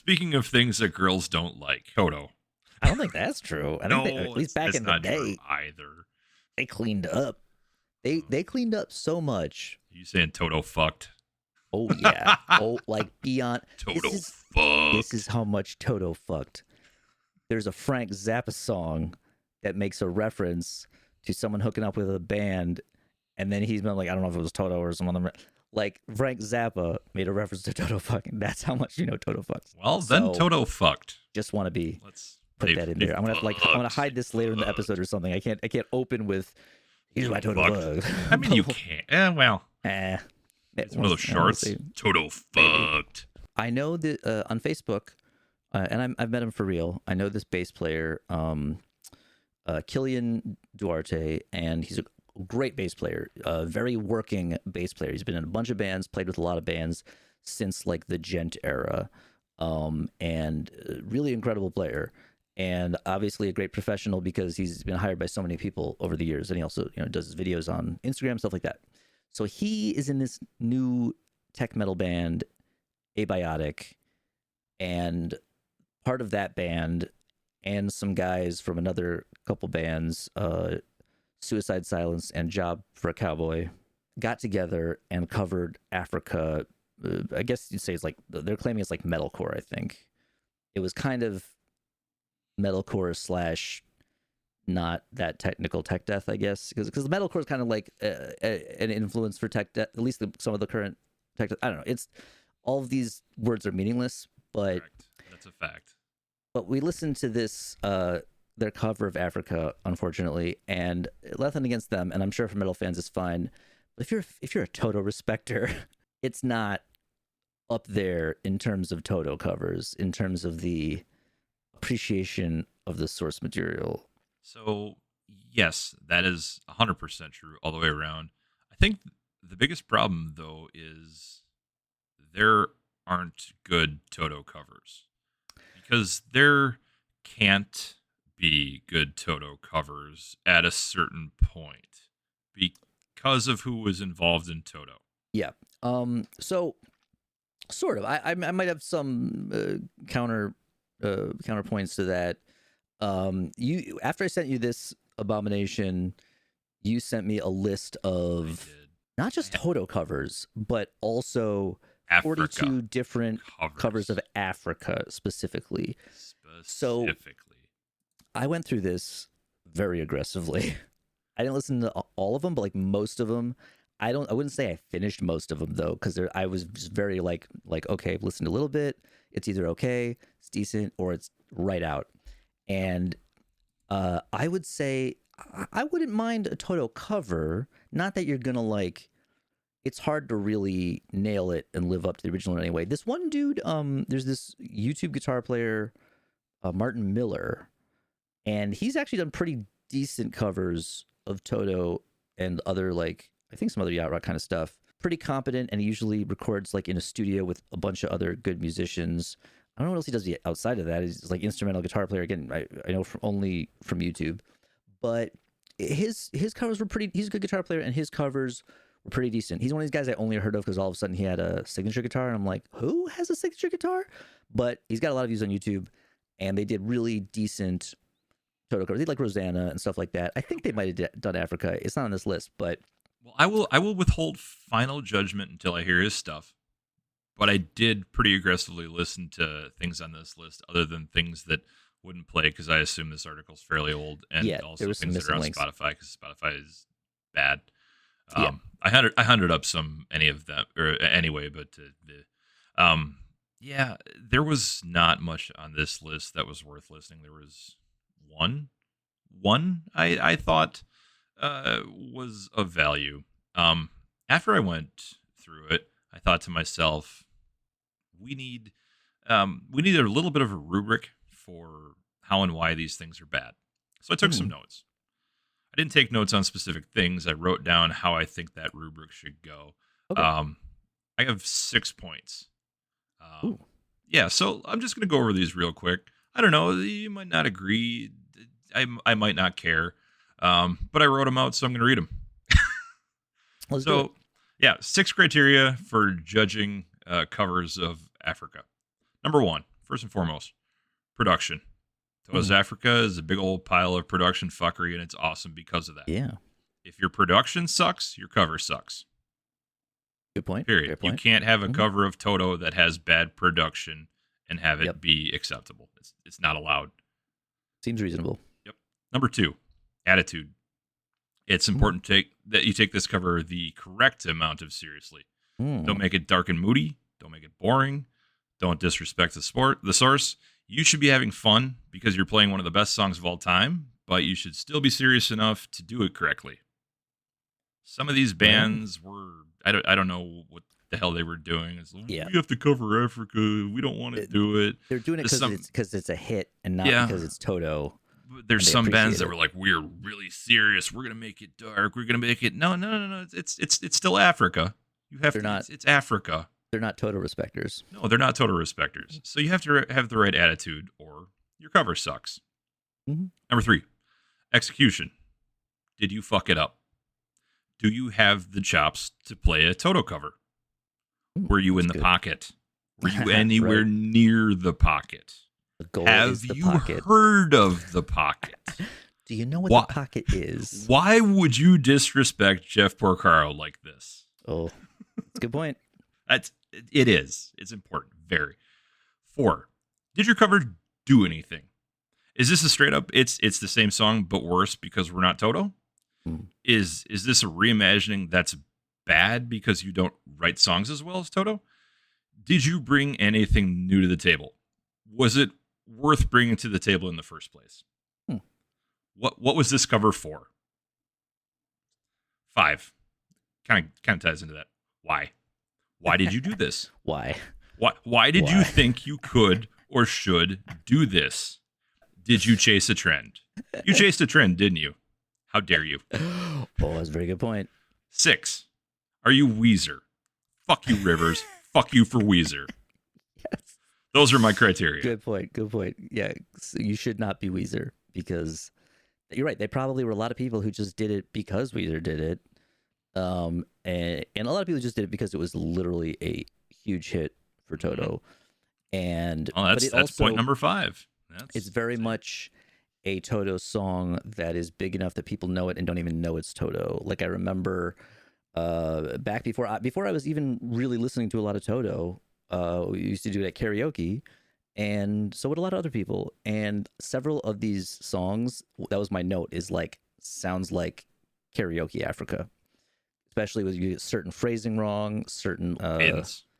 Speaking of things that girls don't like, Toto. I don't think that's true. I think at least back that's in the not day, true either. they cleaned up. They cleaned up so much. You saying Toto fucked? Oh yeah. Oh, like beyond. Toto This fucked. is how much Toto fucked. There's a Frank Zappa song that makes a reference to someone hooking up with a band, and then he's been like, I don't know if it was Toto or some other. Like Frank Zappa made a reference to Toto fucking. That's how much Toto fucks. Well, then So, Toto fucked. Just want to be Let's put that in there. I'm gonna hide this later in the episode or something. I can't open with here's my Toto fucked. I mean, you can't. Well, it's one of those shorts. Toto fucked. I know that on Facebook, and I've met him for real. I know this bass player, Killian Duarte, and he's a great bass player, very working bass player. He's been in a bunch of bands, played with a lot of bands since like the Gent era, and really incredible player. And obviously a great professional because he's been hired by so many people over the years. And he also, does his videos on Instagram, stuff like that. So he is in this new tech metal band, Abiotic, and part of that band and some guys from another couple bands, Suicide Silence and Job for a Cowboy, got together and covered Africa. I guess you'd say it's like, they're claiming it's like metalcore, I think. It was kind of metalcore / not that technical tech death, I guess, because metalcore is kind of like an influence for tech death, at least some of the current tech death. I don't know. It's all of these words are meaningless, but correct. That's a fact. But we listened to this, their cover of Africa, unfortunately, and nothing against them, and I'm sure for metal fans it's fine. But if you're a Toto respecter, it's not up there in terms of Toto covers, in terms of the appreciation of the source material. So, yes, that is 100% true all the way around. I think the biggest problem, though, is there aren't good Toto covers. Because there can't be good Toto covers at a certain point because of who was involved in Toto. Yeah. So, sort of. I might have some counterpoints to that. You after I sent you this abomination, you sent me a list of not just Toto covers, but also Africa 42 different covers of Africa specifically. So I went through this very aggressively. I didn't listen to all of them, but like most of them. I wouldn't say I finished most of them though, because I was just very like okay, I've listened a little bit. It's either okay, it's decent, or it's right out. And I would say I wouldn't mind a Toto cover. Not that you're gonna like. It's hard to really nail it and live up to the original anyway. This one dude, there's this YouTube guitar player, Martin Miller, and he's actually done pretty decent covers of Toto and other like I think some other yacht rock kind of stuff. Pretty competent, and he usually records like in a studio with a bunch of other good musicians. I don't know what else he does outside of that. He's like instrumental guitar player. Again, I know only from YouTube, but his covers were pretty. He's a good guitar player, and his covers were pretty decent. He's one of these guys I only heard of because all of a sudden he had a signature guitar, and I'm like, who has a signature guitar? But he's got a lot of views on YouTube, and they did really decent Toto covers. They did like Rosanna and stuff like that. I think they might have done Africa. It's not on this list, but well, I will withhold final judgment until I hear his stuff. But I did pretty aggressively listen to things on this list, other than things that wouldn't play because I assume this article's fairly old, and also things that are on links. Spotify because Spotify is bad. I hunted up any of them or anyway, but there was not much on this list that was worth listening. There was one I thought was of value. After I went through it, I thought to myself, we need a little bit of a rubric for how and why these things are bad. So I took some notes. I didn't take notes on specific things. I wrote down how I think that rubric should go. Okay. I have 6 points. Yeah, so I'm just going to go over these real quick. I don't know. You might not agree. I might not care. But I wrote them out, so I'm going to read them. Let's do it. Yeah, 6 criteria for judging covers of Africa. Number 1, first and foremost, production. Toto's Africa is a big old pile of production fuckery, and it's awesome because of that. Yeah. If your production sucks, your cover sucks. Good point. Period. Good point. You can't have a cover of Toto that has bad production and have it be acceptable. It's not allowed. Seems reasonable. Yep. Number 2, attitude. It's important that you take this cover the correct amount of seriously. Don't make it dark and moody. Don't make it boring. Don't disrespect the source. You should be having fun because you're playing one of the best songs of all time, but you should still be serious enough to do it correctly. Some of these bands were, I don't know what the hell they were doing. It's like, we have to cover Africa. We don't want to do it. They're doing it because it's a hit and not because it's Toto. There's some bands that were like, we're really serious. We're gonna make it dark. We're gonna make it. No. It's still Africa. You have to. It's Africa. They're not Toto respecters. No, they're not Toto respecters. So you have to have the right attitude, or your cover sucks. Number 3, execution. Did you fuck it up? Do you have the chops to play a Toto cover? Were you in the pocket? Were you anywhere near the pocket? The goal have is the you pocket. Heard of the pocket? Do you know what the pocket is? Why would you disrespect Jeff Porcaro like this? Oh, that's a good point. It is. It's important. Very. 4, did your cover do anything? Is this a straight up, it's the same song, but worse because we're not Toto? Is this a reimagining that's bad because you don't write songs as well as Toto? Did you bring anything new to the table? Was it worth bringing to the table in the first place? What was this cover for? 5, kind of ties into that. Why did you do this? Why did you think you could or should do this? Did you chase a trend? You chased a trend, didn't you? How dare you? Oh, that's a very good point. 6, are you Weezer? Fuck you, Rivers. Fuck you for Weezer. Yes. Those are my criteria. Good point. Yeah, so you should not be Weezer because you're right. They probably were a lot of people who just did it because Weezer did it. And a lot of people just did it because it was literally a huge hit for Toto. And that's also, point number 5. It's very much a Toto song that is big enough that people know it and don't even know it's Toto. Like I remember back before I was even really listening to a lot of Toto, we used to do it at karaoke, and so would a lot of other people. And several of these songs, that was my note, is like sounds like karaoke Africa. Especially when you get certain phrasing wrong, certain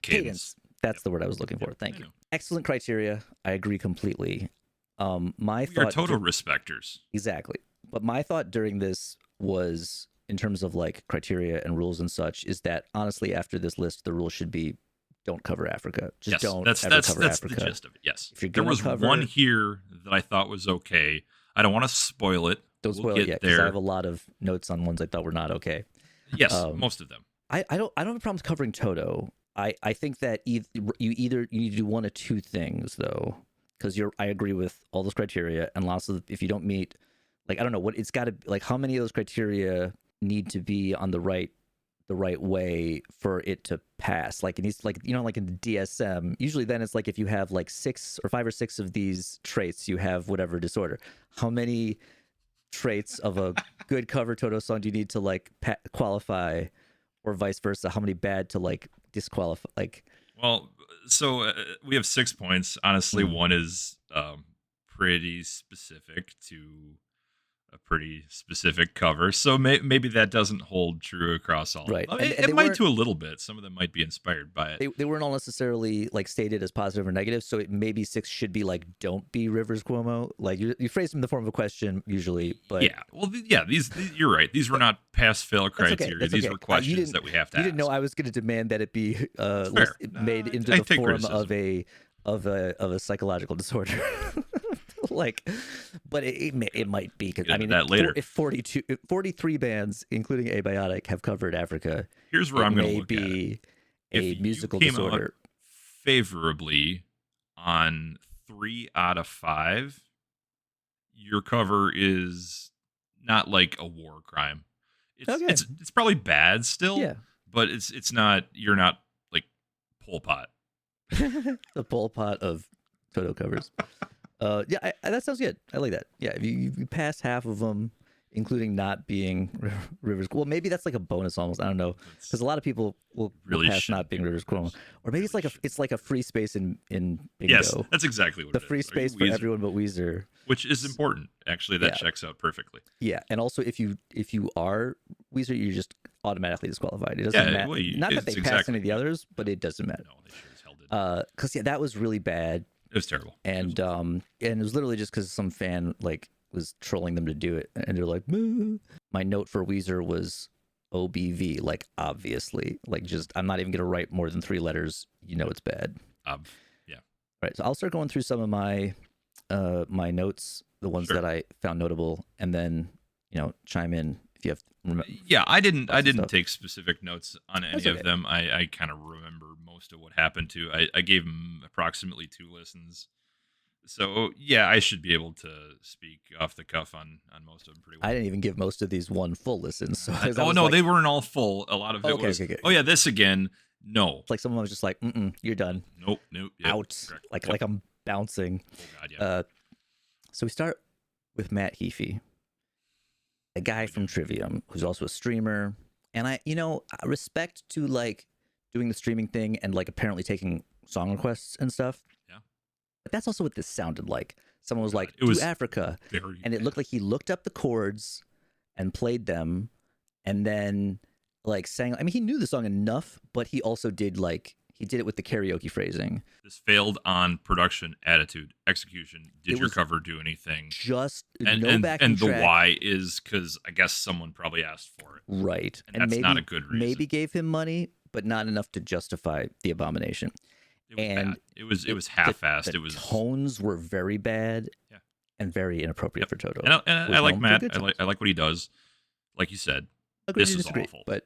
cadence. That's the word I was looking for. Thank you. Excellent criteria. I agree completely. We are Toto respecters. Exactly. But my thought during this was, in terms of like criteria and rules and such, is that honestly, after this list, the rule should be don't cover Africa. Just don't cover Africa. That's the gist of it. Yes. There was one here that I thought was okay. I don't want to spoil it. Don't spoil it yet, because I have a lot of notes on ones I thought were not okay. Yes, most of them. I don't have problems covering Toto. I think that you need to do one of two things though, because I agree with all those criteria, and lots of, if you don't meet, like, I don't know what it's got to, like, how many of those criteria need to be on the right way for it to pass. Like it needs to, like, you know, like in the DSM, usually then it's like if you have like 5 or 6 of these traits, you have whatever disorder. How many traits of a good cover Toto song do you need to like qualify, or vice versa? How many bad to like disqualify? Like, well, so we have 6 points. Honestly, one is pretty specific to a pretty specific cover, so maybe that doesn't hold true across all. Right, and it might to a little bit. Some of them might be inspired by it. They weren't all necessarily like stated as positive or negative, so maybe 6 should be like, don't be Rivers Cuomo. Like you phrase them in the form of a question usually, but these you're right. These were not pass fail criteria. That's okay. These were questions that we have to ask. You didn't know I was going to demand that it be made into the form of a psychological disorder. Like, but it might be, because I mean, that later. If 43 bands, including Abiotic, have covered Africa, here's where I'm going to look at it. If musical you came disorder. out favorably on 3 out of 5, your cover is not like a war crime. It's probably bad still, but it's not. You're not like Pol Pot. The Pol Pot of Toto covers. Yeah, that sounds good. I like that. Yeah, if you pass half of them, including not being Rivers. Well, maybe that's like a bonus almost. I don't know, because a lot of people will pass not being Rivers Cuomo, or maybe it's like a free space in bingo. Yes, that's exactly what the free space for everyone but Weezer, which is important. Actually, that checks out perfectly. Yeah, and also if you are Weezer, you're just automatically disqualified. It doesn't matter. Not that they pass any of the others, but it doesn't matter. No, they sure as hell did. Because that was really bad. It was terrible. And it was literally just because some fan like was trolling them to do it, and they're like, "Moo." My note for Weezer was OBV, like obviously, like just I'm not even gonna write more than 3 letters. You know it's bad. Yeah. Right. So I'll start going through some of my my notes, the ones that I found notable, and then chime in if you have. Yeah, I didn't take specific notes on any of them. I kind of remember most of what happened to. I gave him approximately 2 listens. So, yeah, I should be able to speak off the cuff on most of them pretty well. I didn't even give most of these one full listen. So they weren't all full. A lot of it was, okay. Oh, yeah, this again. No. It's like someone was just like, you're done. Nope. Yep, out. Correct. Like I'm bouncing. Oh, God, yeah. So we start with Matt Heafy, a guy from Trivium who's also a streamer. And I respect to like doing the streaming thing and like apparently taking song requests and stuff. Yeah. But that's also what this sounded like. Someone was like, do Africa. And it looked like he looked up the chords and played them and then like sang. I mean, he knew the song enough, but he also did he did it with the karaoke phrasing. This failed on production, attitude, execution. Did your cover do anything? Just no backing track. And the why is because I guess someone probably asked for it. Right. And that's not a good reason. Maybe gave him money, but not enough to justify the abomination. It was half-assed. The tones were very bad and very inappropriate for Toto. And I like Matt. I like what he does. Like you said, this is awful. But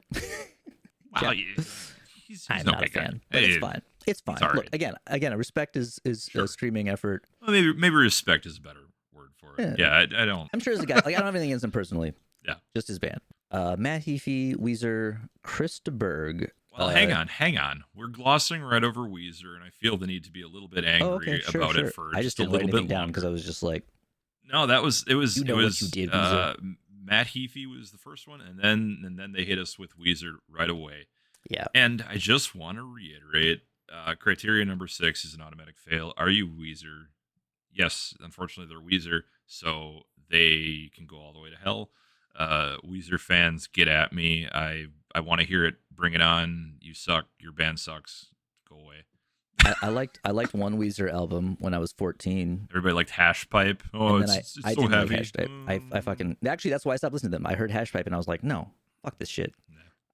wow, he's I'm not a fan. But it's fine. It's fine. Look, again, respect is a streaming effort. Well, maybe respect is a better word for it. Yeah, I don't. I'm sure as a guy, I don't have anything against him personally. Yeah, just his band. Matt Heafy, Weezer, Chris de Burgh. Well, hang on. We're glossing right over Weezer, and I feel the need to be a little bit angry about it for I just didn't write anything down because I was just like, no, it was what you did, Matt Heafy was the first one, and then they hit us with Weezer right away. Yeah, and I just want to reiterate, criteria number 6 is an automatic fail. Are you Weezer? Yes, unfortunately they're Weezer, so they can go all the way to hell. Weezer fans, get at me. I want to hear it. Bring it on. You suck. Your band sucks. Go away. I liked one Weezer album when I was 14. Everybody liked Hash Pipe. Oh, it's so didn't heavy. Like Hash Pipe. I fucking actually that's why I stopped listening to them. I heard Hash Pipe and I was like, no, fuck this shit.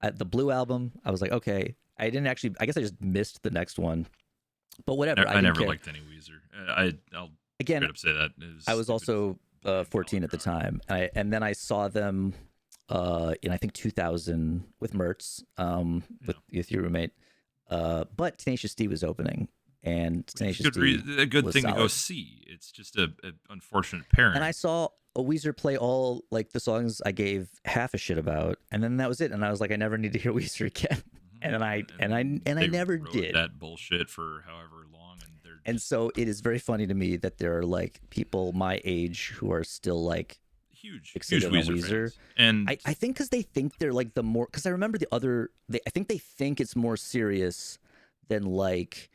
The Blue album, I was like, okay. I didn't actually. I guess I just missed the next one. But whatever. I never liked any Weezer. I'll straight up say that. I was also 14 at the time, and then I saw them in I think 2000 with Mertz, with your roommate. But Tenacious D was opening, and Tenacious D a good thing solid. To go see. It's just a unfortunate pairing. And I saw a Weezer play all like the songs I gave half a shit about, and then that was it. And I was like, I never need to hear Weezer again. And then I never did that bullshit for however long, and so it is very funny to me that there are like people my age who are still like huge Weezer. And I think because they think they're like the more, because I remember I think they think it's more serious than like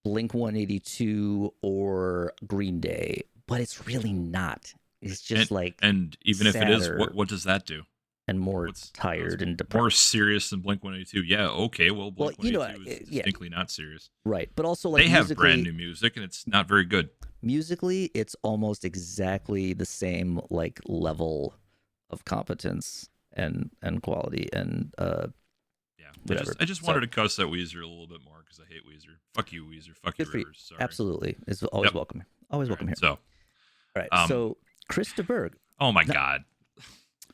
Blink-182 or Green Day, but it's really not. It's just and even if it is, what does that do? And more tired and depressed. More serious than Blink-182. Yeah, okay. Well, Blink-182 is distinctly not serious. Right, but also like they have brand new music, and it's not very good. Musically, it's almost exactly the same like level of competence and quality and whatever. I just wanted to cuss at Weezer a little bit more because I hate Weezer. Fuck you, Weezer. Fuck you, Rivers. Sorry. Absolutely, it's always welcome. Always welcome here. So, all right. So Chris de Burgh. Oh my God.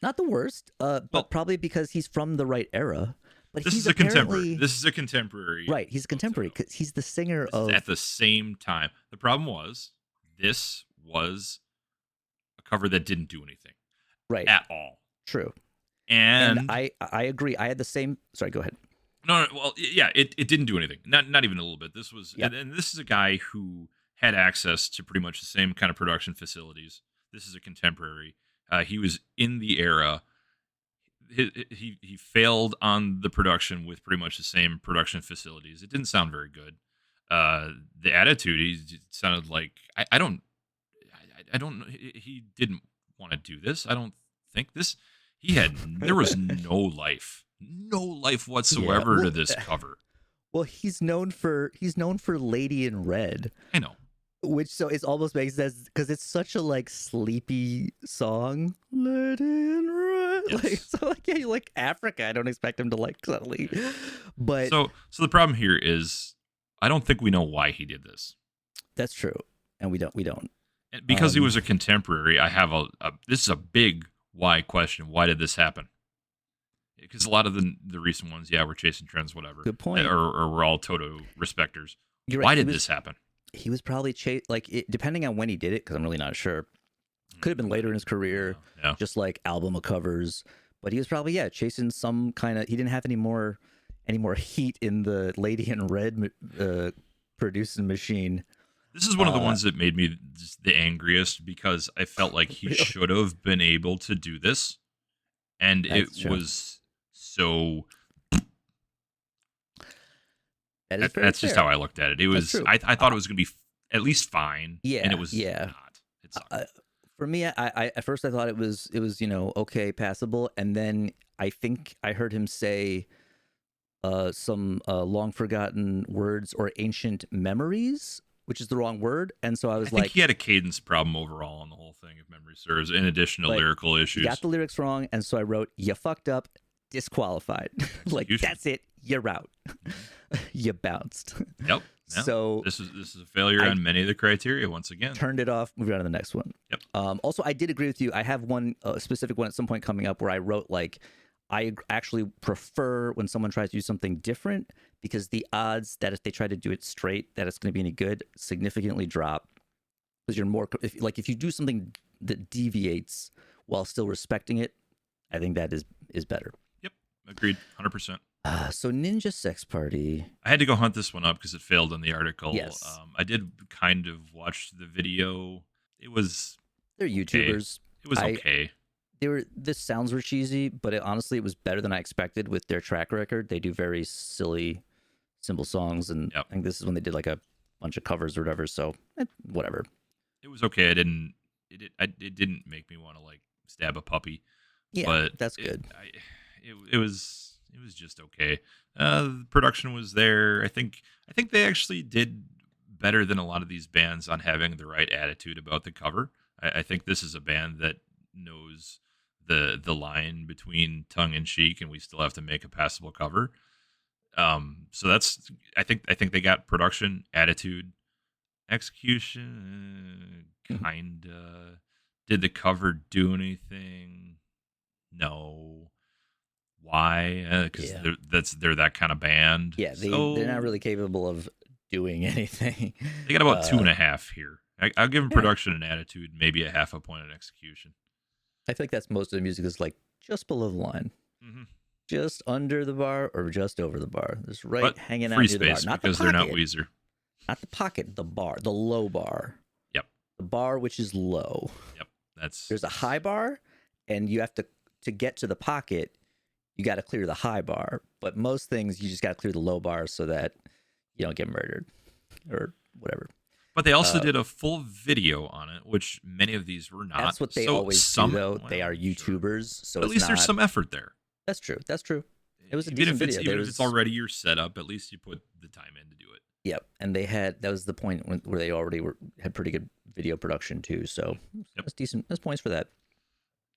Not the worst, but probably because he's from the right era. But this is a contemporary. This is a contemporary. Right, he's a contemporary because he's the singer of. At the same time, the problem was this was a cover that didn't do anything, right, at all. True, and I agree. I had the same. Sorry, go ahead. No, well, yeah, it didn't do anything. Not even a little bit. This was, and this is a guy who had access to pretty much the same kind of production facilities. This is a contemporary. He was in the era. He failed on the production with pretty much the same production facilities. It didn't sound very good. The attitude, he sounded like I don't know. He didn't want to do this. I don't think this. There was no life whatsoever to this cover. Well, he's known for Lady in Red. I know. Which so it almost makes sense because it's such a like sleepy song. Lady in Red. Yes. Like, so like yeah, you like Africa. I don't expect him to like suddenly. But so the problem here is I don't think we know why he did this. That's true, and we don't. And because he was a contemporary, I have this is a big why question. Why did this happen? Because a lot of the recent ones, we're chasing trends, whatever. Good point. Or we're all Toto respecters. You're why right. did this happen? He was probably depending on when he did it, because I'm really not sure. Could have been later in his career, just like album of covers. But he was probably chasing some kind of. He didn't have any more heat in the Lady in Red producing machine. This is one of the ones that made me the angriest because I felt like he should have been able to do this, and it was so. That's just how I looked at it. It was. I thought it was going to be at least fine. Yeah, and it was not. It sucked. For me, I at first I thought it was okay, passable, and then I think I heard him say some long forgotten words or ancient memories, which is the wrong word, and so I think he had a cadence problem overall on the whole thing, if memory serves, in addition to lyrical issues. Got the lyrics wrong, and so I wrote, "You fucked up, disqualified." That's it, you're out. You bounced. Yep. Yeah. So this is a failure on many of the criteria once again. Turned it off. Moving on to the next one. Yep. Also, I did agree with you. I have one specific one at some point coming up where I wrote I actually prefer when someone tries to do something different because the odds that if they try to do it straight that it's going to be any good significantly drop because you're more if you do something that deviates while still respecting it, I think that is better. Yep. Agreed. 100%. So Ninja Sex Party. I had to go hunt this one up because it failed in the article. Yes. I did kind of watch the video. They're YouTubers. It was okay. The sounds were cheesy, but honestly, it was better than I expected with their track record. They do very silly, simple songs, and I think this is when they did like a bunch of covers or whatever. So whatever. It was okay. It didn't make me want to like stab a puppy. Yeah, but that's good. It was just okay. The production was there. I think they actually did better than a lot of these bands on having the right attitude about the cover. I think this is a band that knows the line between tongue and cheek, and we still have to make a passable cover. So that's I think they got production, attitude, execution. Kinda. Did the cover do anything? No. Why? Because they're that kind of band. Yeah, they're not really capable of doing anything. They got about 2.5 here. I'll give them production and attitude, maybe a 0.5 point on execution. I think that's most of the music is like just below the line, just under the bar or just over the bar. Just hanging out near the bar. Not because they're not Weezer. Not the pocket, the bar, the low bar. Yep. The bar which is low. Yep. There's a high bar, and you have to get to the pocket. You got to clear the high bar, but most things you just got to clear the low bar so that you don't get murdered or whatever. But they also did a full video on it, which many of these were not. That's what they always do, though. They are YouTubers, so at least there's some effort there. That's true. It was a even decent video. Even if it's already your setup, at least you put the time in to do it. Yep, and that was the point where they already had pretty good video production too. So that's decent. That's points for that.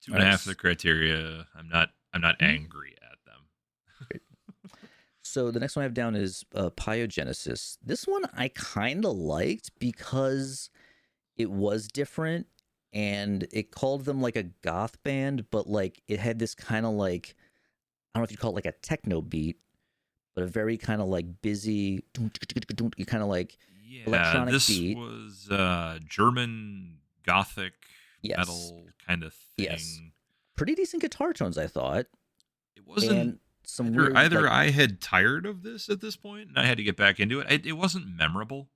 2.5 the criteria. I'm not angry at them. Great. So the next one I have down is Pyogenesis. This one I kind of liked because it was different and it called them like a goth band, but like it had this kind of like, I don't know if you call it like a techno beat, but a very kind of like busy, kind of like electronic beat. This was German gothic metal kind of thing. Yes. Pretty decent guitar tones, I thought. It wasn't either I had tired of this at this point and I had to get back into it. It wasn't memorable.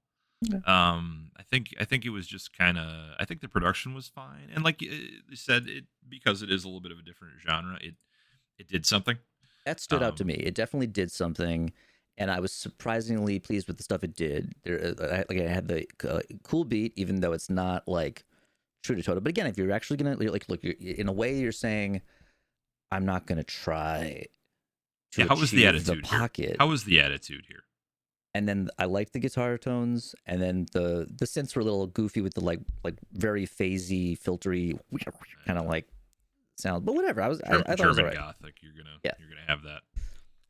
Okay. I think it was just kind of. I think the production was fine, and like you said, it because it is a little bit of a different genre. It did something. That stood out to me. It definitely did something, and I was surprisingly pleased with the stuff it did. Like I had the cool beat, even though it's not like true to Toto. But again, if you're actually gonna like look, in a way, you're saying, I'm not gonna try to how was the achieve attitude the here? pocket. How was the attitude here? And then I liked the guitar tones, and then the synths were a little goofy with the like very phasey, filtery kind of like sound. But whatever, I thought it was all right. Gothic. You're gonna have that.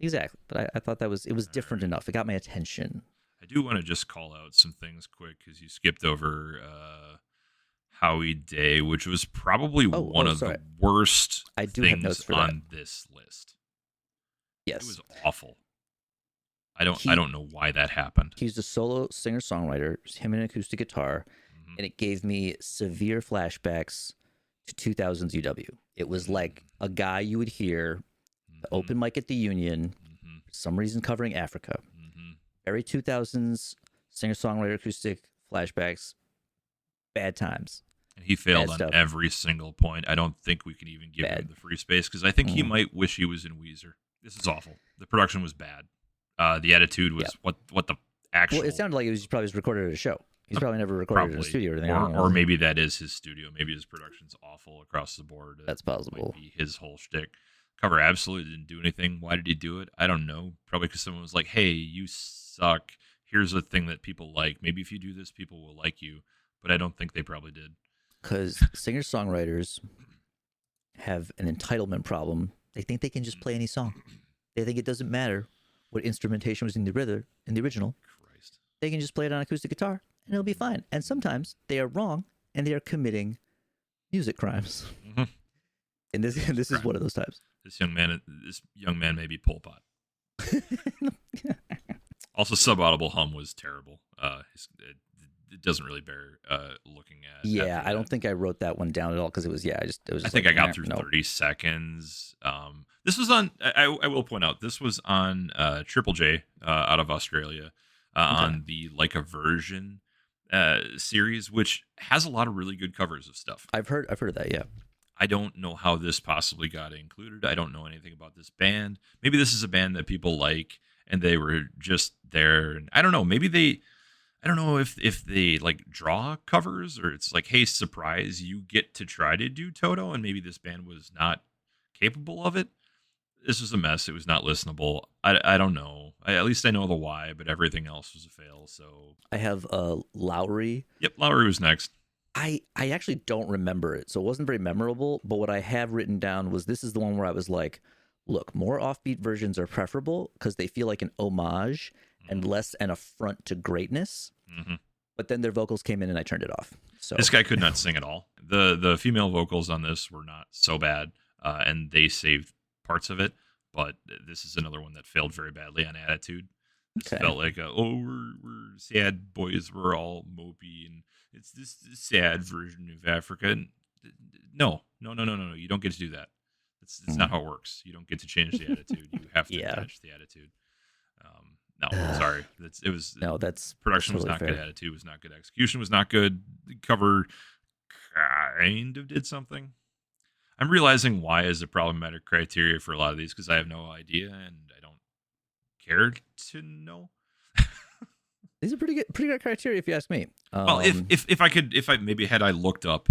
Exactly, but I thought that it was different enough. It got my attention. I do want to just call out some things quick because you skipped over Howie Day, which was probably one of the worst things on this list. Yes, it was awful. I don't know why that happened. He's a solo singer-songwriter, him and an acoustic guitar, and it gave me severe flashbacks to 2000s UW. It was like a guy you would hear the open mic at the Union, for some reason covering Africa. Very 2000s singer-songwriter acoustic flashbacks, bad times. And he failed on every single point. I don't think we can even give him the free space because I think he might wish he was in Weezer. This is awful. The production was bad. The attitude was what the actual. Well, it sounded like it was probably recorded at a show. He's probably never recorded in a studio or anything. Or maybe that is his studio. Maybe his production's awful across the board. That's possible. Might be his whole shtick. Cover absolutely didn't do anything. Why did he do it? I don't know. Probably because someone was like, "Hey, you suck. Here's a thing that people like. Maybe if you do this, people will like you." But I don't think they probably did. Because singer-songwriters have an entitlement problem. They think they can just play any song. They think it doesn't matter what instrumentation was in the original. Christ. They can just play it on acoustic guitar and it'll be fine. And sometimes they are wrong and they are committing music crimes. And this is one of those times. This young man may be Pol Pot. Also, Subaudible hum was terrible. It doesn't really bear looking at. Yeah, I don't think I wrote that one down at all because it was. I think I got through 30 seconds. This was on. I will point out this was on Triple J out of Australia on the Like a Version series, which has a lot of really good covers of stuff. I've heard of that. Yeah. I don't know how this possibly got included. I don't know anything about this band. Maybe this is a band that people like and they were just there. And I don't know. Maybe I don't know if they like draw covers or it's like, hey, surprise, you get to try to do Toto, and maybe this band was not capable of it. This was a mess. It was not listenable. I don't know. At least I know the why, but everything else was a fail. So I have Lowry. Yep, Lowry was next. I actually don't remember it, so it wasn't very memorable. But what I have written down was this is the one where I was like, look, more offbeat versions are preferable because they feel like an homage and less an affront to greatness. But then their vocals came in and I turned it off. So this guy could not sing at all. The female vocals on this were not so bad, and they saved parts of it. But this is another one that failed very badly on attitude. This felt like we're sad boys, we're all mopey, and it's this sad version of Africa. And no, you don't get to do that. It's not how it works. You don't get to change the attitude. You have to match the attitude. No, sorry. That's production was not good. Attitude was not good. Execution was not good. The cover kind of did something. I'm realizing why is a problematic criteria for a lot of these because I have no idea and I don't care to know. These are pretty good criteria if you ask me. Well, if I maybe had I looked up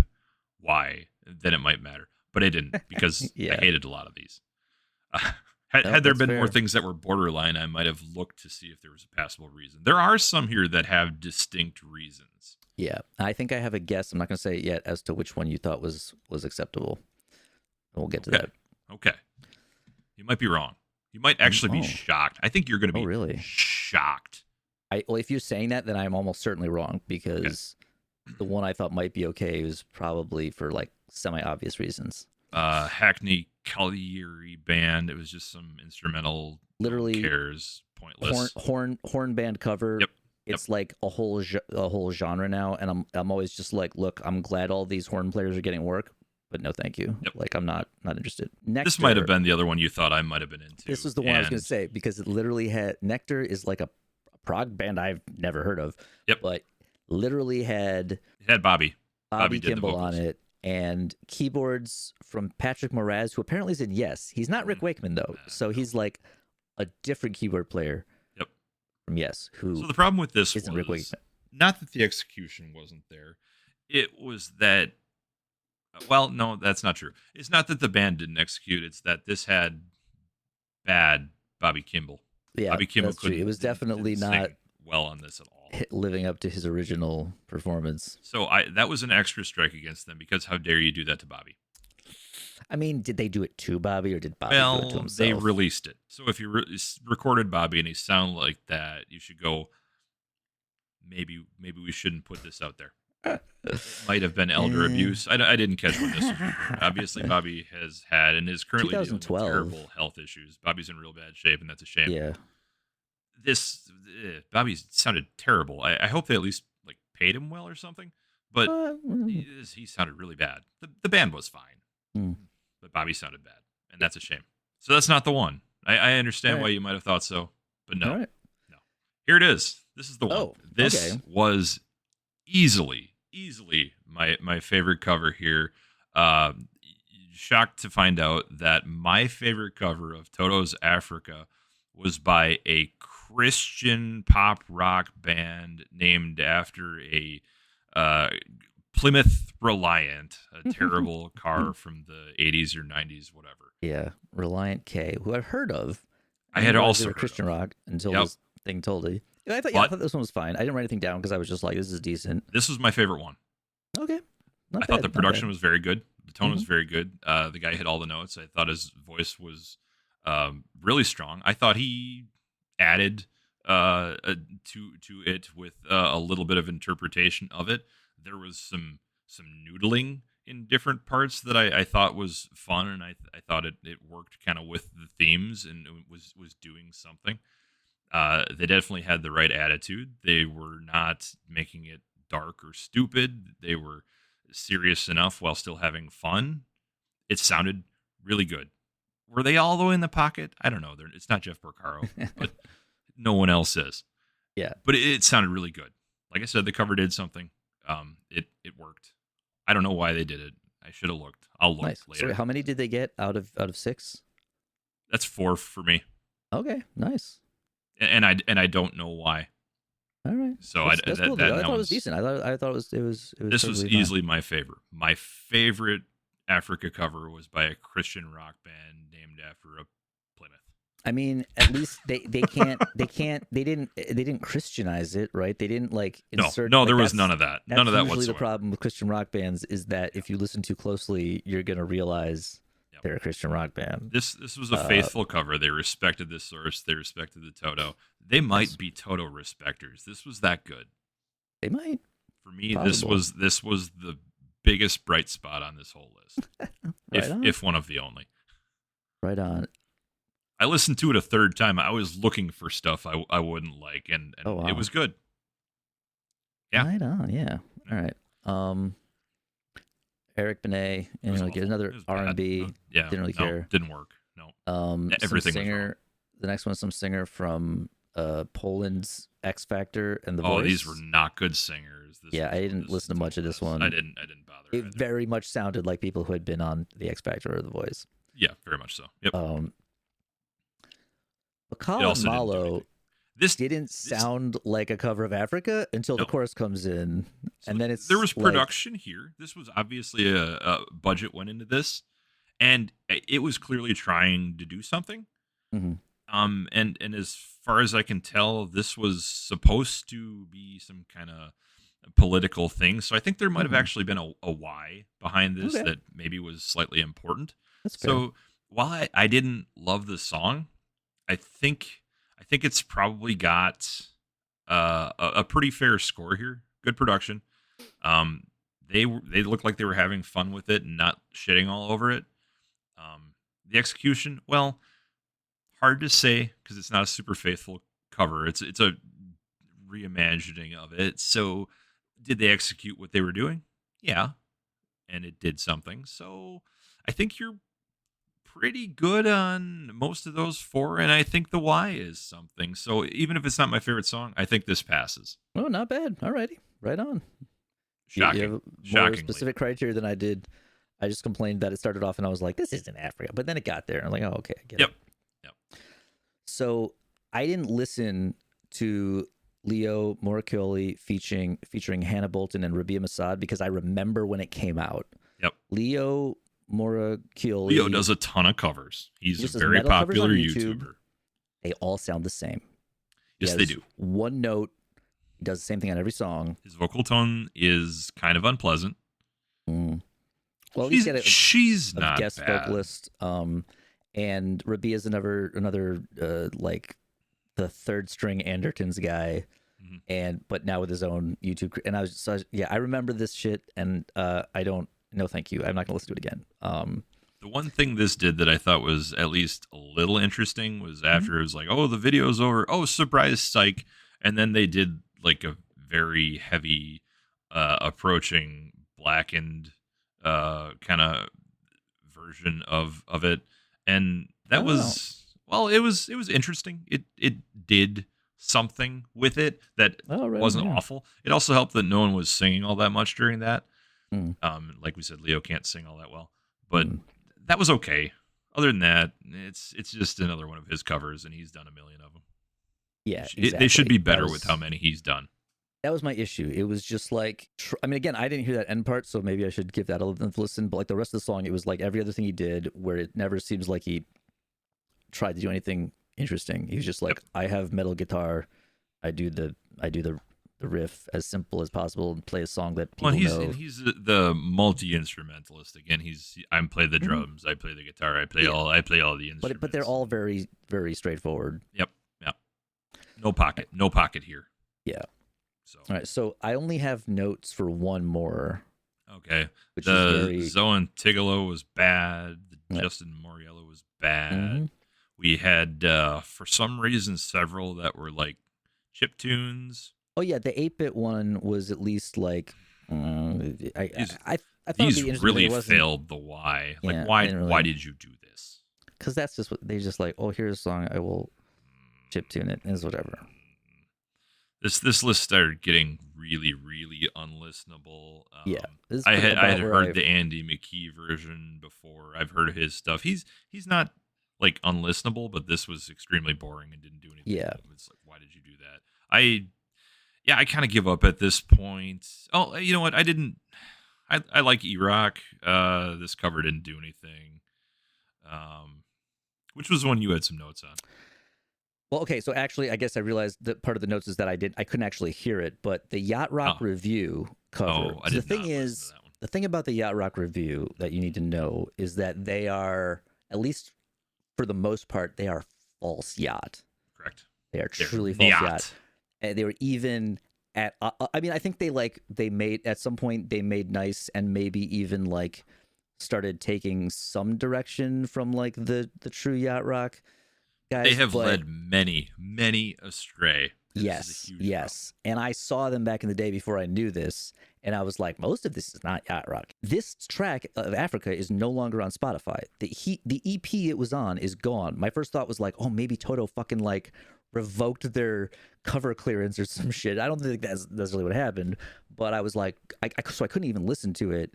why, then it might matter, but I didn't because I hated a lot of these. Had there been more things that were borderline, I might have looked to see if there was a passable reason. There are some here that have distinct reasons. Yeah, I think I have a guess. I'm not going to say it yet as to which one you thought was acceptable. We'll get to that. Okay. You might be wrong. You might actually be shocked. I think you're going to be really shocked. Well, if you're saying that, then I'm almost certainly wrong because the one I thought might be okay was probably for like semi-obvious reasons. Hackney Colliery Band. It was just some instrumental. Literally, cares pointless horn band cover. Yep. It's like a whole genre now, and I'm always just like, look, I'm glad all these horn players are getting work, but no, thank you. Yep. Like I'm not interested. Nectar, this might have been the other one you thought I might have been into. This was the one I was going to say because it literally had Nectar is like a prog band I've never heard of. Yep. But literally It had Bobby did the Kimball on vocals. it, and keyboards from Patrick Moraz, who apparently is in Yes. He's not Rick Wakeman though, so he's like a different keyboard player. Yep. From Yes. Who? So the problem with this isn't Rick Wakeman. Not that the execution wasn't there. It was that. Well, no, that's not true. It's not that the band didn't execute. It's that this had bad Bobby Kimball. Yeah, Bobby Kimball that's true. It was definitely didn't not sing well on this at all, living up to his original performance. So that was an extra strike against them, because how dare you do that to Bobby? I mean, did they do it to Bobby, or did Bobby do it to himself? They released it. So if you recorded Bobby and he sounded like that, you should go, maybe we shouldn't put this out there. It might have been elder abuse. I didn't catch when this was recorded. Obviously, Bobby has had and is currently dealing with terrible health issues. Bobby's in real bad shape, and that's a shame. Yeah. Bobby sounded terrible. I hope they at least like paid him well or something. But he sounded really bad. The band was fine, but Bobby sounded bad, and that's a shame. So that's not the one. I understand why you might have thought so, but no. No. Here it is. This is the one. This was easily my favorite cover here. Shocked to find out that my favorite cover of Toto's Africa was by a Christian pop rock band named after a Plymouth Reliant, a terrible car from the 80s or 90s, whatever. Yeah, Reliant K, who I've heard of. I had also heard Christian rock until this thing told me. I thought this one was fine. I didn't write anything down because I was just like, this is decent. This was my favorite one. Okay. I thought the production was very good. The tone was very good. The guy hit all the notes. I thought his voice was really strong. I thought he added to it with a little bit of interpretation of it. There was some noodling in different parts that I thought was fun, and I thought it worked kind of with the themes and was doing something. They definitely had the right attitude. They were not making it dark or stupid. They were serious enough while still having fun. It sounded really good. Were they all the way in the pocket? I don't know. It's not Jeff Porcaro, but no one else is. Yeah. But it sounded really good. Like I said, the cover did something. It worked. I don't know why they did it. I should have looked. I'll look later. So how many did they get out of 6? That's 4 for me. Okay, nice. And I don't know why. All right. So that's cool. I thought it was decent. I thought it was. This was easily my favorite. My favorite Africa cover was by a Christian rock band named after a Plymouth. I mean, at least they didn't Christianize it, right? They didn't like insert. No, there was none of that. None of that whatsoever. The problem with Christian rock bands is that if you listen too closely, you're gonna realize they're a Christian rock band. This was a faithful cover. They respected the source. They respected the Toto. They might be Toto respecters. This was that good. They might. For me, this was the biggest bright spot on this whole list. if one of the only. Right on. I listened to it a third time. I was looking for stuff I wouldn't like, and it was good. Yeah. Right on. Yeah. All right. Eric Benet, get another R&B. Yeah, didn't really care. Didn't work. No. Everything singer. The next one's some singer from Poland's X Factor and The Voice. Oh, these were not good singers. I didn't listen to much of this one. I didn't bother. It very much sounded like people who had been on the X Factor or The Voice. Yeah, very much so. Yep. But Colin Malo didn't sound like a cover of Africa until the chorus comes in, and then there was production here. This was obviously a budget went into this, and it was clearly trying to do something. Mm-hmm. And as far as I can tell, this was supposed to be some kind of political thing. So I think there might have actually been a why behind this that maybe was slightly important. That's fair. So while I didn't love the song, I think it's probably got a pretty fair score here. Good production. They looked like they were having fun with it and not shitting all over it. The execution, well, hard to say because it's not a super faithful cover. It's a reimagining of it. So did they execute what they were doing? Yeah, and it did something. So I think you're pretty good on most of those 4, and I think the Y is something. So even if it's not my favorite song, I think this passes. Oh, not bad. Alrighty, right on. Shocking. You have more specific criteria than I did. I just complained that it started off and I was like, this isn't Africa. But then it got there. I'm like, oh, okay, I get it. Yep. So I didn't listen to Leo Moracchioli featuring Hannah Bolton and Rabia Masad because I remember when it came out. Yep. Leo Moracchioli. Leo does a ton of covers. He's a very popular YouTuber. They all sound the same. Yes, they do. One note. He does the same thing on every song. His vocal tone is kind of unpleasant. Well, she's not guest bad. vocalist. And Rabia is another like the third string Andertons guy, but now with his own YouTube. And I remember this shit, and no, thank you. I'm not gonna listen to it again. The one thing this did that I thought was at least a little interesting was after it was like, oh, the video's over. Oh, surprise, psych. And then they did like a very heavy approaching blackened kind of version of it. And that was, well, it was interesting. It did something with it that wasn't awful. It also helped that no one was singing all that much during that. Like we said, Leo can't sing all that well, but that was okay. Other than that, it's just another one of his covers, and he's done a million of them. Yeah, exactly. They should be better with how many he's done. That was my issue. It was just like, I mean, again, I didn't hear that end part, so maybe I should give that a listen. But like the rest of the song, it was like every other thing he did, where it never seems like he tried to do anything interesting. He was just like, I have metal guitar, I do the riff as simple as possible and play a song that people know. He's the multi-instrumentalist. Again, I play the drums, I play the guitar, I play all the instruments. But they're all very, very straightforward. Yep. No pocket here. Yeah. So all right. So I only have notes for one more. Okay. The Zoe Tigolo was bad. The Justin Moriello was bad. We had for some reason several that were like chip tunes. Oh yeah, the 8-bit one was at least like I thought these really failed the why. Yeah, like why did you do this? Because that's just what they just like. Oh, here's a song. I will chip tune it. Is whatever. This list started getting really, really unlistenable. I had heard the Andy McKee version before. I've heard of his stuff. He's not like unlistenable, but this was extremely boring and didn't do anything. Yeah, it's like, why did you do that? I kind of give up at this point. Oh, you know what? I like E-Rock. This cover didn't do anything. Which was one you had some notes on. Well, okay, so actually, I guess I realized that part of the notes is that I couldn't actually hear it, but the Yacht Rock Review cover. Oh, the thing about the Yacht Rock Review that you need to know is that they are, at least for the most part, they are false yacht. Correct. They are truly false yacht. And they were even at. I mean, I think they made at some point they made nice and maybe even like started taking some direction from like the true Yacht Rock guys. They have led many astray. Yes. And I saw them back in the day before I knew this, and I was like, most of this is not Yacht Rock. This track of Africa is no longer on Spotify. The EP it was on is gone. My first thought was like, oh, maybe Toto fucking like revoked their cover clearance or some shit. I don't think that's necessarily what happened, but I was like, so I couldn't even listen to it.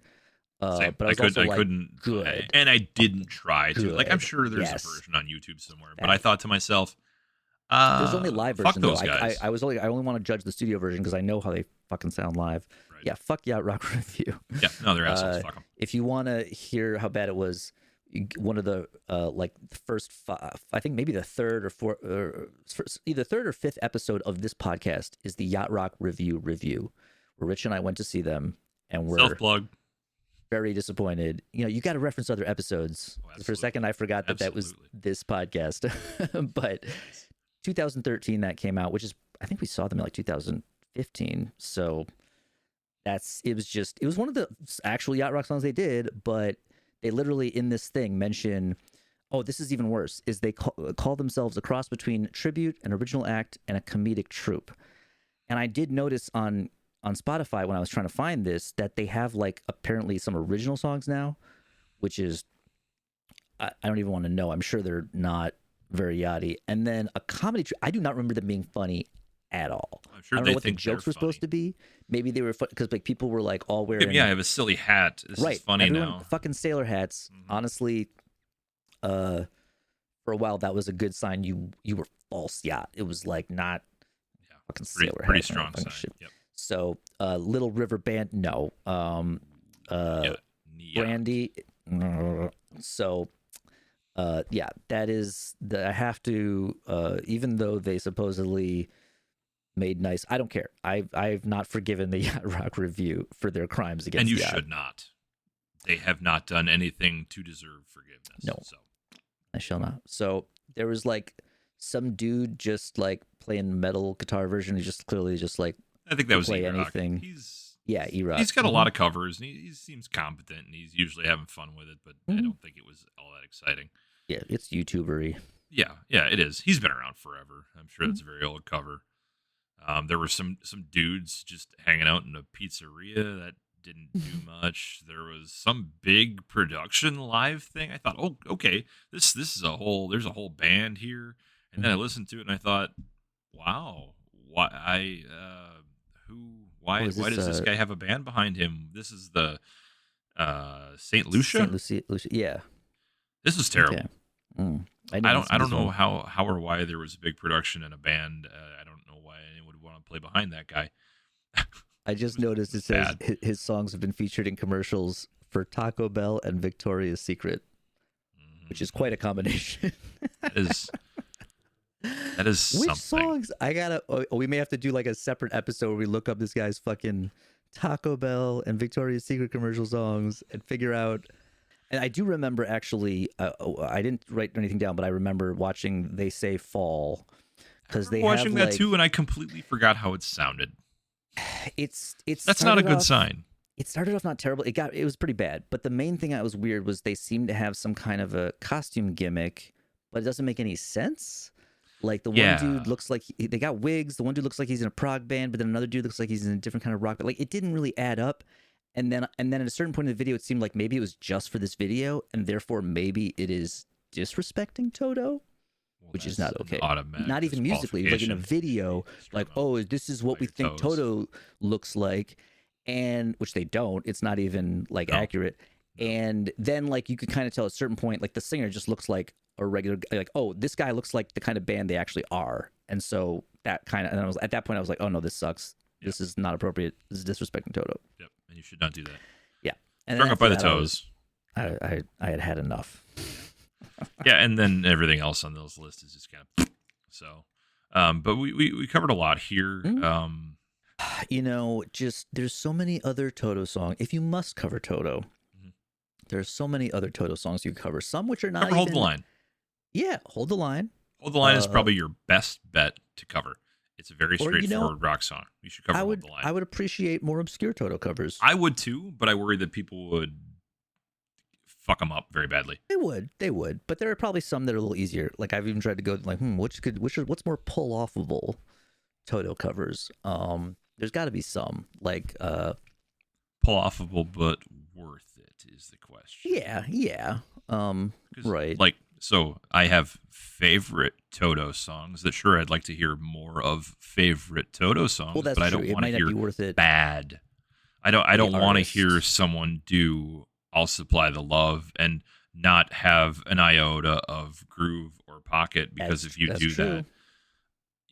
But I couldn't. Good. And I didn't try to. Like, I'm sure there's a version on YouTube somewhere, but I thought to myself, there's only a live version. Fuck those guys. I only want to judge the studio version because I know how they fucking sound live. Right. Yeah, fuck Yacht Rock Review. Yeah, no, they're assholes. Fuck them. If you want to hear how bad it was, one of the like the first five, I think maybe the third or fourth, either third or fifth episode of this podcast is the Yacht Rock Review, where Rich and I went to see them, and we're self-plug. Very disappointed. You know, you got to reference other episodes. For a second, I forgot that was this podcast. But 2013 that came out, which is, I think we saw them in like 2015. So it was one of the actual Yacht Rock songs they did, but they literally in this thing mention, oh, this is even worse, is they call themselves a cross between tribute, an original act, and a comedic troupe. And I did notice on Spotify when I was trying to find this that they have like apparently some original songs now, which is I don't even want to know. I'm sure they're not very yachty. And then a comedy. I do not remember them being funny at all. I'm sure I don't know what the jokes were supposed to be. Maybe they were because like people were like all wearing. Yeah, I have a silly hat. This is funny now. Fucking sailor hats. Mm-hmm. Honestly, for a while that was a good sign. You were false yacht. It was like not fucking sailor hat. Pretty strong sign. Yep. So Little River Band, no. Brandy. So that is I have to even though they supposedly made nice, I don't care. I've not forgiven the Yacht Rock Review for their crimes against and you yacht. Should not. They have not done anything to deserve forgiveness. No, so I shall not. So there was like some dude just like playing metal guitar version. He just clearly just like I think that was play E-Rock. anything. E-Rock. He's got a lot of covers, and he seems competent, and he's usually having fun with it. But I don't think it was all that exciting. Yeah, it's YouTubery. Yeah, it is. He's been around forever. I'm sure that's a very old cover. There were some dudes just hanging out in a pizzeria that didn't do much. There was some big production live thing. I thought, oh, okay, this is there's a whole band here. And then I listened to it and I thought, wow, why does this guy have a band behind him? This is the St. Lucia? St. Lucia, yeah. This was terrible. Okay. I don't know how or why there was a big production and a band. I don't know why anyone would want to play behind that guy. I just noticed it says his songs have been featured in commercials for Taco Bell and Victoria's Secret, which is quite a combination. That is Which something. songs? We may have to do like a separate episode where we look up this guy's fucking Taco Bell and Victoria's Secret commercial songs and figure out. And I do remember actually, I didn't write anything down, but I remember watching They Say Fall because they watching that like, too, and I completely forgot how it sounded. That's not a good sign. It started off not terrible. It was pretty bad. But the main thing that was weird was they seemed to have some kind of a costume gimmick, but it doesn't make any sense. Like the one dude looks like they got wigs. The one dude looks like he's in a prog band, but then another dude looks like he's in a different kind of rock. But like it didn't really add up. And then at a certain point in the video, it seemed like maybe it was just for this video, and therefore maybe it is disrespecting Toto, which is not okay. Not even musically, like in a video, like, oh, this is what we think Toto looks like, and which they don't. It's not even like accurate. And then like you could kind of tell at a certain point, like the singer just looks like a regular, like, oh, this guy looks like the kind of band they actually are. And so that kind of, and I was at that point, I was like, oh no, this sucks. Yep. This is not appropriate. This is disrespecting Toto. Yep, and you should not do that. Yeah, and strung up by the toes. I had enough. Yeah, and then everything else on those lists is just kind of so. But we covered a lot here. Just there's so many other Toto songs. If you must cover Toto, there's so many other Toto songs you cover. Some which are not. Hold the Line. Yeah, Hold the Line. Hold the Line is probably your best bet to cover. It's a very straightforward rock song. You should cover Hold the Line. I would appreciate more obscure Toto covers. I would too, but I worry that people would fuck them up very badly. They would. But there are probably some that are a little easier. Like I've even tried to go like, what's more pull offable Toto covers? There's got to be some like pull offable, but worth it is the question. Yeah. Right. Like, so I have favorite Toto songs that sure I'd like to hear more of favorite Toto songs, well, that's but I true. don't want to hear worth it. Bad. I don't want to hear someone do I'll Supply the Love and not have an iota of groove or pocket, because if you do that,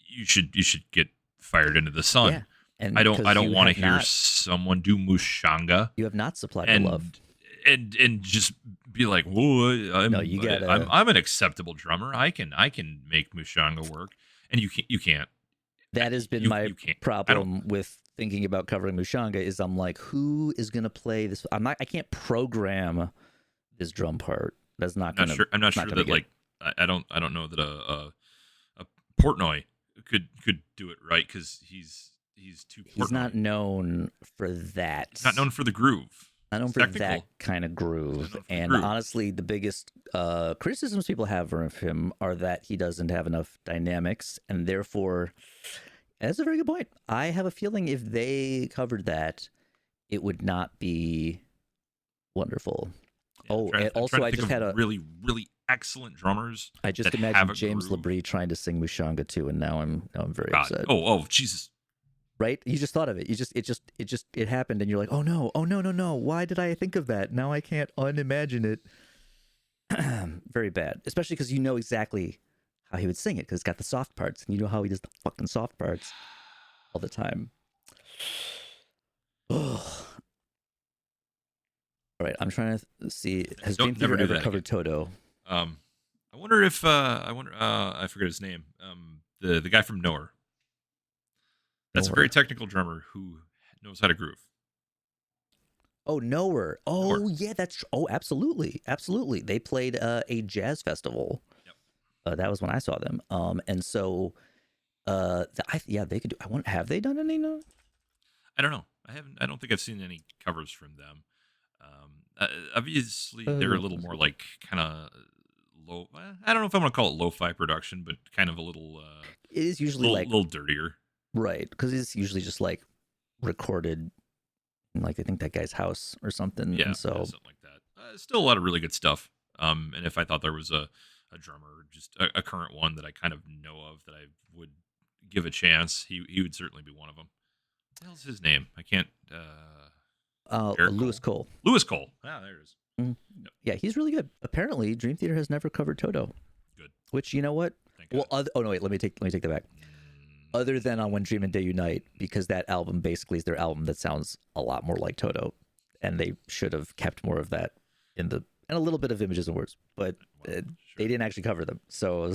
you should get fired into the sun. Yeah. And I don't want to hear someone do Mushanga. You have not supplied the love. And just be like, whoa, I'm an acceptable drummer. I can make Mushanga work, and you can't. That has been my problem with thinking about covering Mushanga. Is I'm like, who is gonna play this? I can't program this drum part. That's not gonna. I'm not sure that like I don't know that a Portnoy could do it right, because he's too. Portnoy. He's not known for that. He's not known for the groove. Not known for that kind of groove. And honestly, the biggest criticisms people have of him are that he doesn't have enough dynamics, and therefore, that's a very good point. I have a feeling if they covered that, it would not be wonderful. And also I just had a really, really excellent drummers. I just imagined James LeBrie trying to sing Mushanga too, and now I'm very upset. Oh, Jesus! Right? You just thought of it. It happened, and you're like, oh no! Why did I think of that? Now I can't unimagine it. Very bad, especially because you know exactly how he would sing it because it's got the soft parts, and you know how he does the fucking soft parts all the time. Ugh. All right, I'm trying to see. Has Dream Theater ever covered Toto? I wonder if I forget his name. The guy from Nowhere. That's a very technical drummer who knows how to groove. Oh, Nowhere. Oh, yeah, that's. Oh, absolutely. They played a jazz festival. Yep. That was when I saw them. And so, they could do. Have they done any? No? I don't know. I don't think I've seen any covers from them. Obviously, they're a little more like kind of low. I don't know if I'm going to call it lo-fi production, but kind of a little. It is usually a little dirtier, right? Because it's usually just like recorded in like I think that guy's house or something. Yeah, and so something like that. Still a lot of really good stuff. And if I thought there was a drummer, just a current one that I kind of know of that I would give a chance, he would certainly be one of them. What the hell's his name? I can't. Lewis Cole. Lewis Cole. Ah, there it is. Mm-hmm. Yep. Yeah, he's really good. Apparently, Dream Theater has never covered Toto. Good. Which, you know what? Well, wait. Let me take that back. Other than on When Dream and Day Unite, because that album basically is their album that sounds a lot more like Toto, and they should have kept more of that and a little bit of images and words, but they didn't actually cover them. So,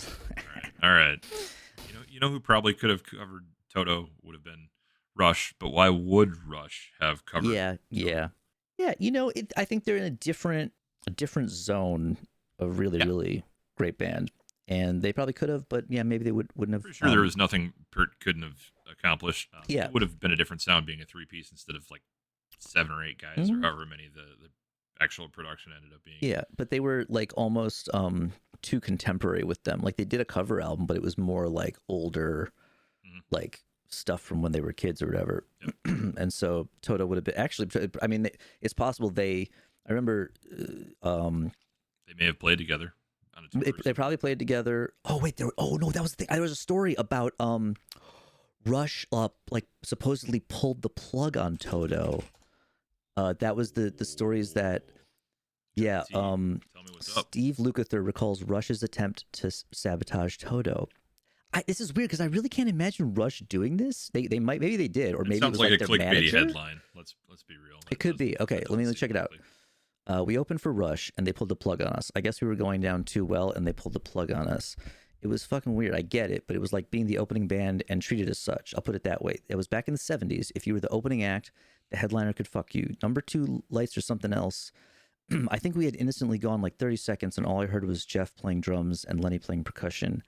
all right. You know who probably could have covered Toto would have been Rush, but why would Rush have covered? Yeah. I think they're in a different zone of really great band, and they probably could have, but maybe they wouldn't have. Pretty sure there was nothing Pert couldn't have accomplished. It would have been a different sound being a 3-piece instead of like 7 or 8 guys or however many the actual production ended up being. Yeah, but they were like almost too contemporary with them. Like they did a cover album, but it was more like older, like stuff from when they were kids or whatever. Yep. And so Toto would have been actually. I mean, it's possible I remember. They may have played together. They probably played together. Oh wait, that was the thing. There was a story about Rush like supposedly pulled the plug on Toto. That was the stories that. Yeah. Tell me what's up. Steve Lukather recalls Rush's attempt to sabotage Toto. This is weird because I really can't imagine Rush doing this. They might, maybe they did, or maybe it was like a their clickbaity manager. Headline. Let's be real. It could be. Okay, let me check it out. We opened for Rush and they pulled the plug on us. I guess we were going down too well and they pulled the plug on us. It was fucking weird. I get it, but it was like being the opening band and treated as such. I'll put it that way. It was back in the 70s. If you were the opening act, the headliner could fuck you. Number 2 lights or something else. I think we had innocently gone like 30 seconds and all I heard was Jeff playing drums and Lenny playing percussion.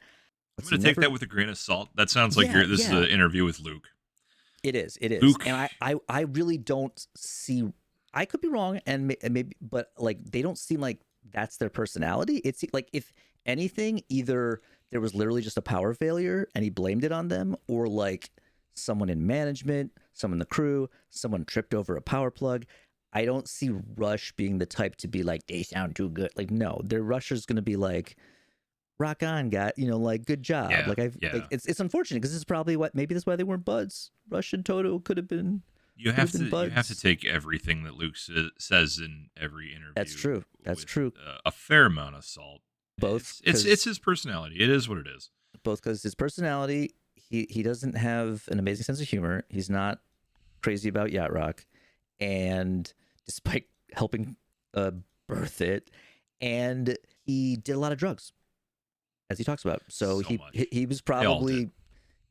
I'm going to take that with a grain of salt. That sounds like this is an interview with Luke. It is. Luke. And I really don't see, I could be wrong and maybe, but like they don't seem like that's their personality. It's like if anything, either there was literally just a power failure and he blamed it on them, or like someone in management, someone in the crew, someone tripped over a power plug. I don't see Rush being the type to be like, they sound too good. Like, no, their Rusher's going to be like, rock on, guy, like good job. Like it's unfortunate because this is probably maybe that's why they weren't buds. Rush and Toto could have been. You have to take everything that Luke says in every interview. That's true. That's true. A fair amount of salt. Both. It's his personality. It is what it is. Both because his personality, he doesn't have an amazing sense of humor. He's not crazy about yacht rock, and despite helping birth it, and he did a lot of drugs, as he talks about. So he was probably,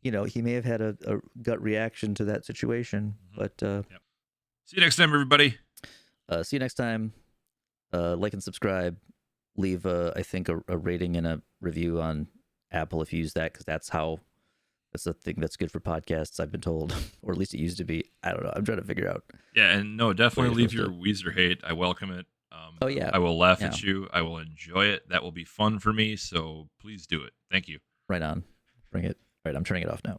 he may have had a gut reaction to that situation. But see you next time, everybody. See you next time. Like and subscribe. Leave I think a rating and a review on Apple if you use that, because that's the thing that's good for podcasts, I've been told, or at least it used to be. I don't know. I'm trying to figure out. Yeah, and no, definitely leave your Weezer hate. I welcome it. Oh yeah, I will laugh at you. I will enjoy it. That will be fun for me. So please do it. Thank you. Right on. Bring it. All right, I'm turning it off now.